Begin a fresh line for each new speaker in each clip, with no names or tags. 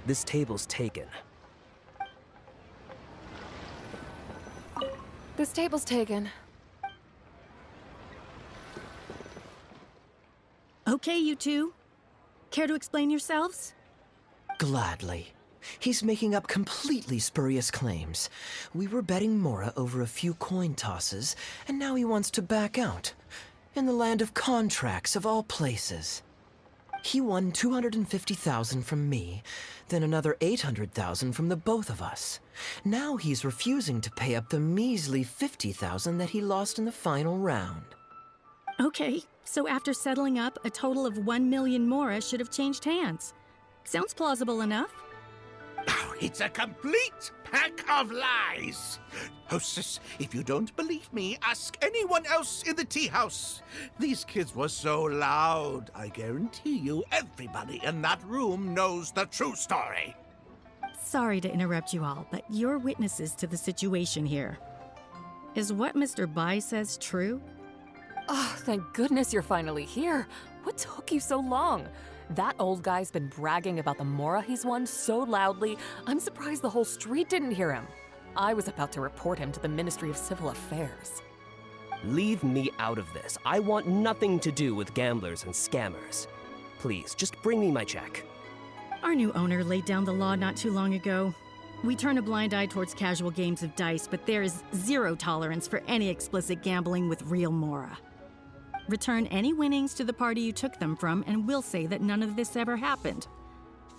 This table's taken.
This table's taken.
Okay, you two. Care to explain yourselves?
Gladly. He's making up completely spurious claims. We were betting Mora over a few coin tosses, and now he wants to back out. In the land of contracts, of all places. He won 250,000 from me, then another 800,000 from the both of us. Now he's refusing to pay up the measly 50,000 that he lost in the final round.
Okay, so after settling up, a total of 1 million Mora should have changed hands. Sounds plausible enough.
Oh, it's a complete pack of lies. Hostess, if you don't believe me, ask anyone else in the tea house. These kids were so loud. I guarantee you everybody in that room knows the true story.
Sorry to interrupt you all, but you're witnesses to the situation here. Is what Mr. Bai says true?
Oh, thank goodness you're finally here. What took you so long? That old guy's been bragging about the Mora he's won so loudly, I'm surprised the whole street didn't hear him. I was about to report him to the Ministry of Civil Affairs.
Leave me out of this. I want nothing to do with gamblers and scammers. Please, just bring me my check.
Our new owner laid down the law not too long ago. We turn a blind eye towards casual games of dice, but there is zero tolerance for any explicit gambling with real Mora. Return any winnings to the party you took them from, and we'll say that none of this ever happened.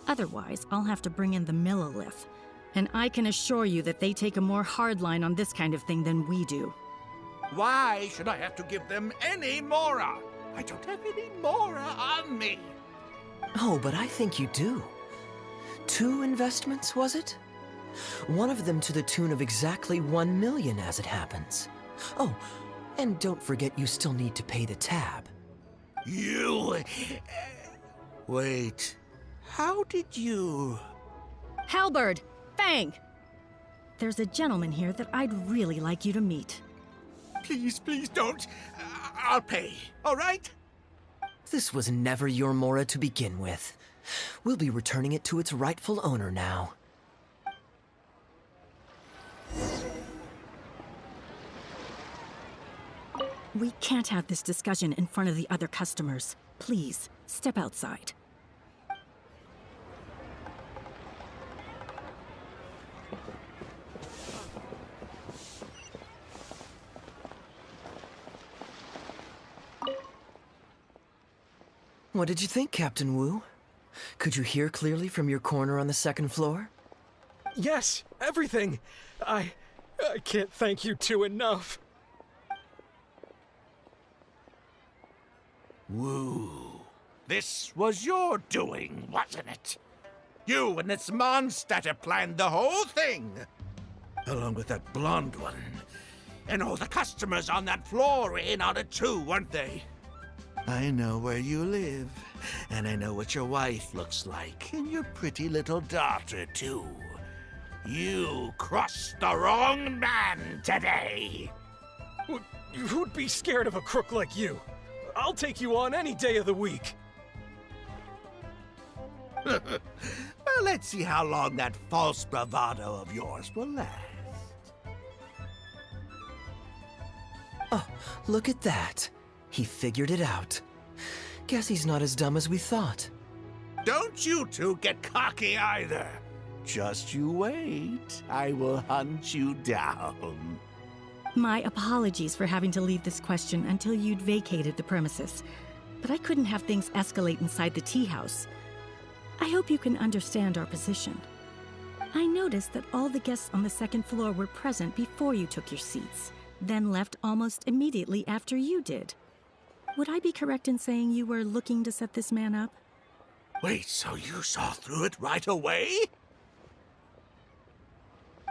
Otherwise, I'll have to bring in the Millilith. And I can assure you that they take a more hard line on this kind of thing than we do.
Why should I have to give them any Mora? I don't have any Mora on me.
Oh, but I think you do. 2 investments, was it? One of them to the tune of exactly 1 million as it happens. Oh, and don't forget you still need to pay the tab.
You... Wait. How did you...
Halberd! Fang! There's a gentleman here that I'd really like you to meet.
Please, please don't. I'll pay, all right?
This was never your Mora to begin with. We'll be returning it to its rightful owner now.
We can't have this discussion in front of the other customers. Please, step outside.
What did you think, Captain Wu? Could you hear clearly from your corner on the 2nd floor?
Yes, everything. I can't thank you two enough.
Woo. This was your doing, wasn't it? You and this monster planned the whole thing. Along with that blonde one. And all the customers on that floor were in on it too, weren't they? I know where you live, and I know what your wife looks like, and your pretty little daughter too. You crossed the wrong man today.
Who'd be scared of a crook like you? I'll take you on any day of the week.
Well, let's see how long that false bravado of yours will last.
Oh, look at that. He figured it out. Guess he's not as dumb as we thought.
Don't you two get cocky either. Just you wait. I will hunt you down.
My apologies for having to leave this question until you'd vacated the premises, but I couldn't have things escalate inside the tea house. I hope you can understand our position. I noticed that all the guests on the 2nd floor were present before you took your seats, then left almost immediately after you did. Would I be correct in saying you were looking to set this man up?
Wait, so you saw through it right away?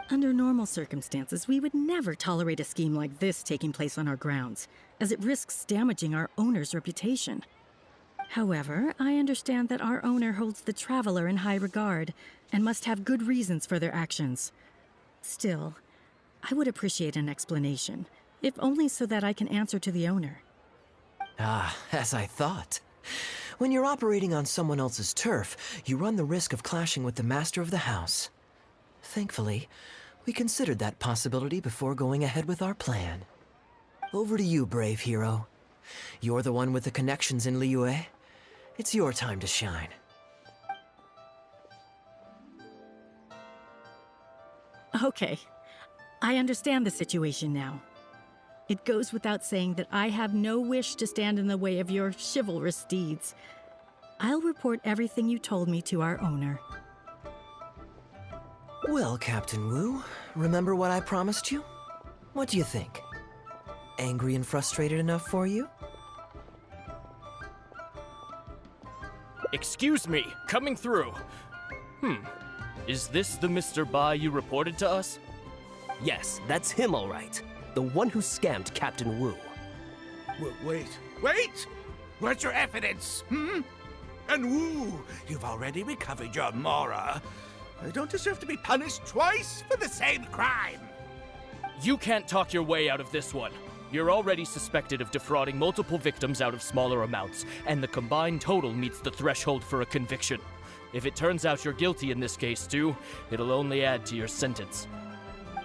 Under normal circumstances, we would never tolerate a scheme like this taking place on our grounds, as it risks damaging our owner's reputation. However, I understand that our owner holds the Traveler in high regard, and must have good reasons for their actions. Still, I would appreciate an explanation, if only so that I can answer to the owner.
Ah, as I thought. When you're operating on someone else's turf, you run the risk of clashing with the master of the house. Thankfully, we considered that possibility before going ahead with our plan. Over to you, brave hero. You're the one with the connections in Liyue. It's your time to shine.
Okay, I understand the situation now. It goes without saying that I have no wish to stand in the way of your chivalrous deeds. I'll report everything you told me to our owner.
Well, Captain Wu, remember what I promised you? What do you think? Angry and frustrated enough for you?
Excuse me, coming through. Is this the Mr. Bai you reported to us?
Yes, that's him all right. The one who scammed Captain Wu.
Wait! Where's your evidence, And Wu, you've already recovered your Mora. I don't deserve to be punished twice for the same crime.
You can't talk your way out of this one. You're already suspected of defrauding multiple victims out of smaller amounts, and the combined total meets the threshold for a conviction. If it turns out you're guilty in this case too, it'll only add to your sentence.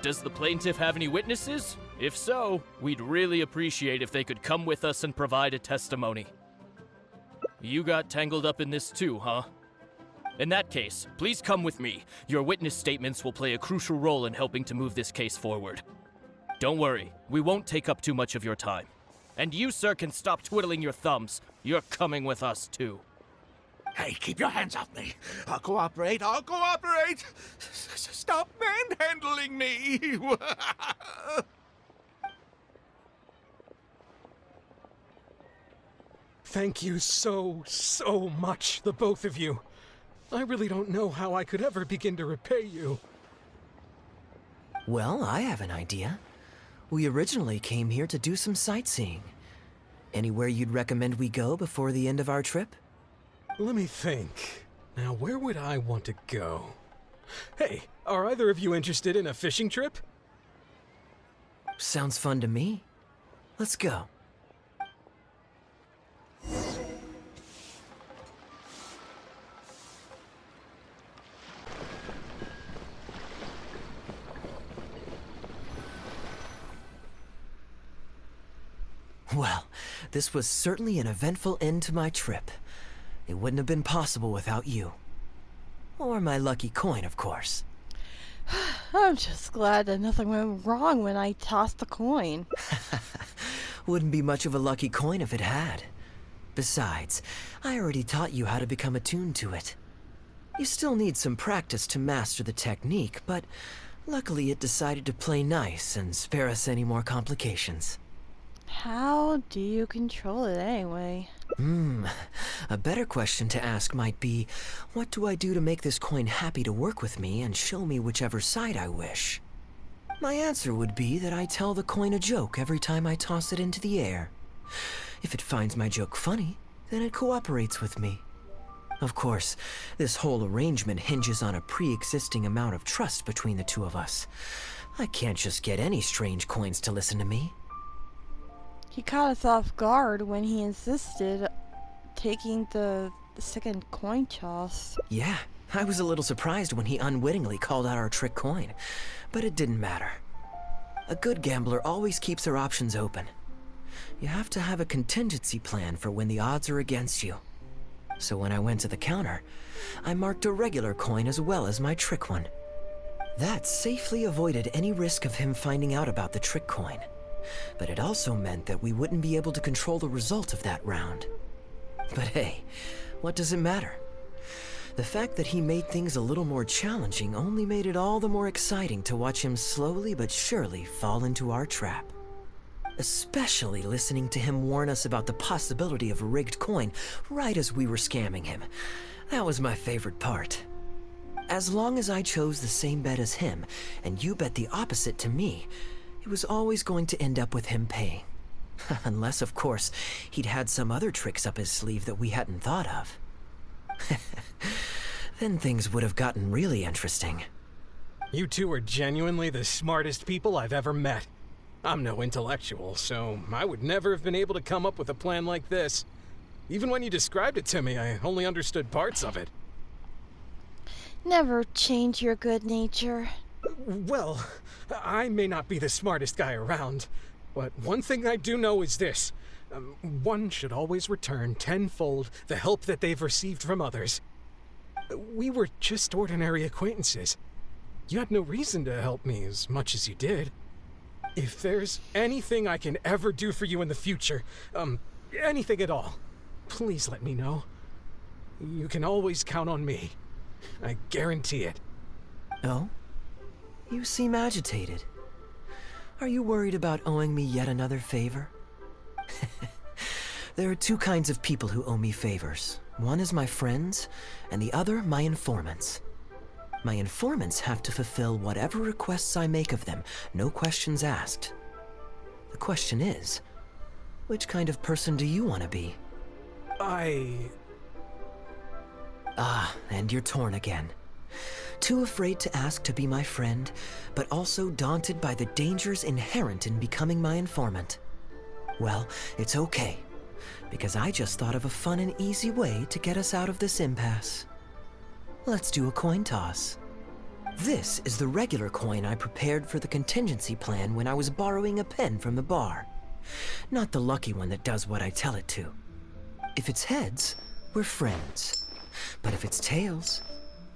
Does the plaintiff have any witnesses? If so, we'd really appreciate if they could come with us and provide a testimony. You got tangled up in this too, huh? In that case, please come with me. Your witness statements will play a crucial role in helping to move this case forward. Don't worry, we won't take up too much of your time. And you, sir, can stop twiddling your thumbs. You're coming with us too.
Hey, keep your hands off me. I'll cooperate. Stop manhandling me.
Thank you so much, the both of you. I really don't know how I could ever begin to repay you.
Well, I have an idea. We originally came here to do some sightseeing. Anywhere you'd recommend we go before the end of our trip?
Let me think. Now, where would I want to go? Hey, are either of you interested in a fishing trip?
Sounds fun to me. Let's go. Well, this was certainly an eventful end to my trip. It wouldn't have been possible without you. Or my lucky coin, of course.
I'm just glad that nothing went wrong when I tossed the coin.
Wouldn't be much of a lucky coin if it had. Besides, I already taught you how to become attuned to it. You still need some practice to master the technique, but luckily it decided to play nice and spare us any more complications.
How do you control it anyway?
A better question to ask might be, what do I do to make this coin happy to work with me and show me whichever side I wish? My answer would be that I tell the coin a joke every time I toss it into the air. If it finds my joke funny, then it cooperates with me. Of course, this whole arrangement hinges on a pre-existing amount of trust between the two of us. I can't just get any strange coins to listen to me.
He caught us off guard when he insisted taking the second coin toss.
Yeah, I was a little surprised when he unwittingly called out our trick coin, but it didn't matter. A good gambler always keeps their options open. You have to have a contingency plan for when the odds are against you. So when I went to the counter, I marked a regular coin as well as my trick one. That safely avoided any risk of him finding out about the trick coin. But it also meant that we wouldn't be able to control the result of that round. But hey, what does it matter? The fact that he made things a little more challenging only made it all the more exciting to watch him slowly but surely fall into our trap. Especially listening to him warn us about the possibility of a rigged coin right as we were scamming him. That was my favorite part. As long as I chose the same bet as him, and you bet the opposite to me, it was always going to end up with him paying. Unless, of course, he'd had some other tricks up his sleeve that we hadn't thought of. Then things would have gotten really interesting.
You two are genuinely the smartest people I've ever met. I'm no intellectual, so I would never have been able to come up with a plan like this. Even when you described it to me, I only understood parts of it.
Never change your good nature.
Well, I may not be the smartest guy around, but one thing I do know is this. One should always return tenfold the help that they've received from others. We were just ordinary acquaintances. You had no reason to help me as much as you did. If there's anything I can ever do for you in the future, anything at all, please let me know. You can always count on me. I guarantee it.
Oh? You seem agitated. Are you worried about owing me yet another favor? There are two kinds of people who owe me favors. One is my friends, and the other my informants. My informants have to fulfill whatever requests I make of them, no questions asked. The question is, which kind of person do you want to be? Ah, and you're torn again. Too afraid to ask to be my friend, but also daunted by the dangers inherent in becoming my informant. Well, it's okay, because I just thought of a fun and easy way to get us out of this impasse. Let's do a coin toss. This is the regular coin I prepared for the contingency plan when I was borrowing a pen from the bar. Not the lucky one that does what I tell it to. If it's heads, we're friends. But if it's tails,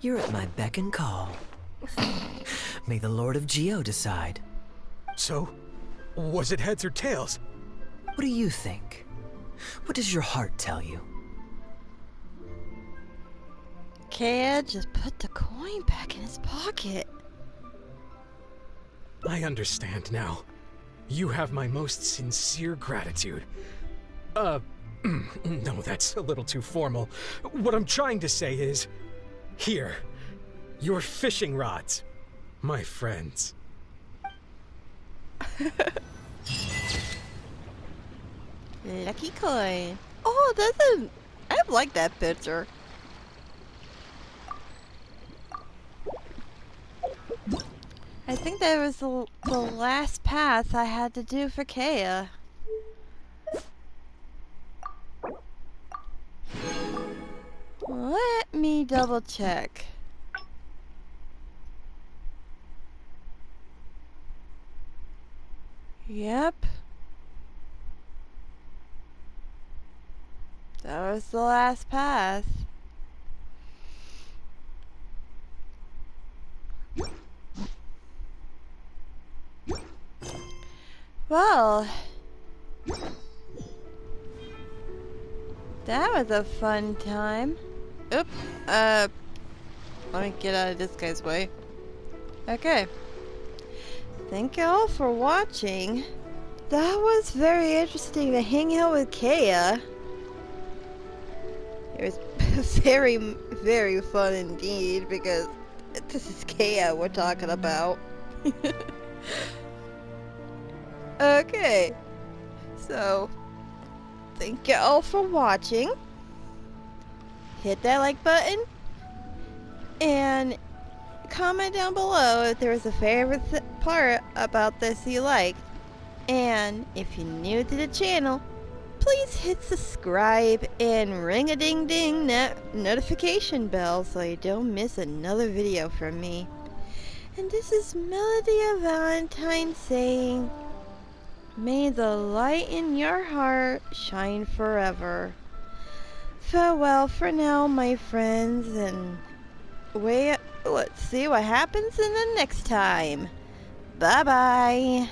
you're at my beck and call. May the Lord of Geo decide.
So, was it heads or tails?
What do you think? What does your heart tell you?
Kaeya just put the coin back in his pocket.
I understand now. You have my most sincere gratitude. No, that's a little too formal. What I'm trying to say is, here, your fishing rods, my friends.
Lucky coin. Oh, I like that picture. I think that was the last pass I had to do for Kaeya. Let me double check. Yep. That was the last pass. Well, that was a fun time. Oop, let me get out of this guy's way. Okay. Thank you all for watching. That was very interesting to hang out with Kaeya. It was very, very fun indeed because this is Kaeya we're talking about. Okay, so thank you all for watching. Hit that like button and comment down below if there was a favorite part about this you liked. And if you're new to the channel, please hit subscribe and ring a ding ding notification bell so you don't miss another video from me. And this is Melody of Valentine saying, may the light in your heart shine forever. Farewell for now, my friends, and let's see what happens in the next time. Bye-bye.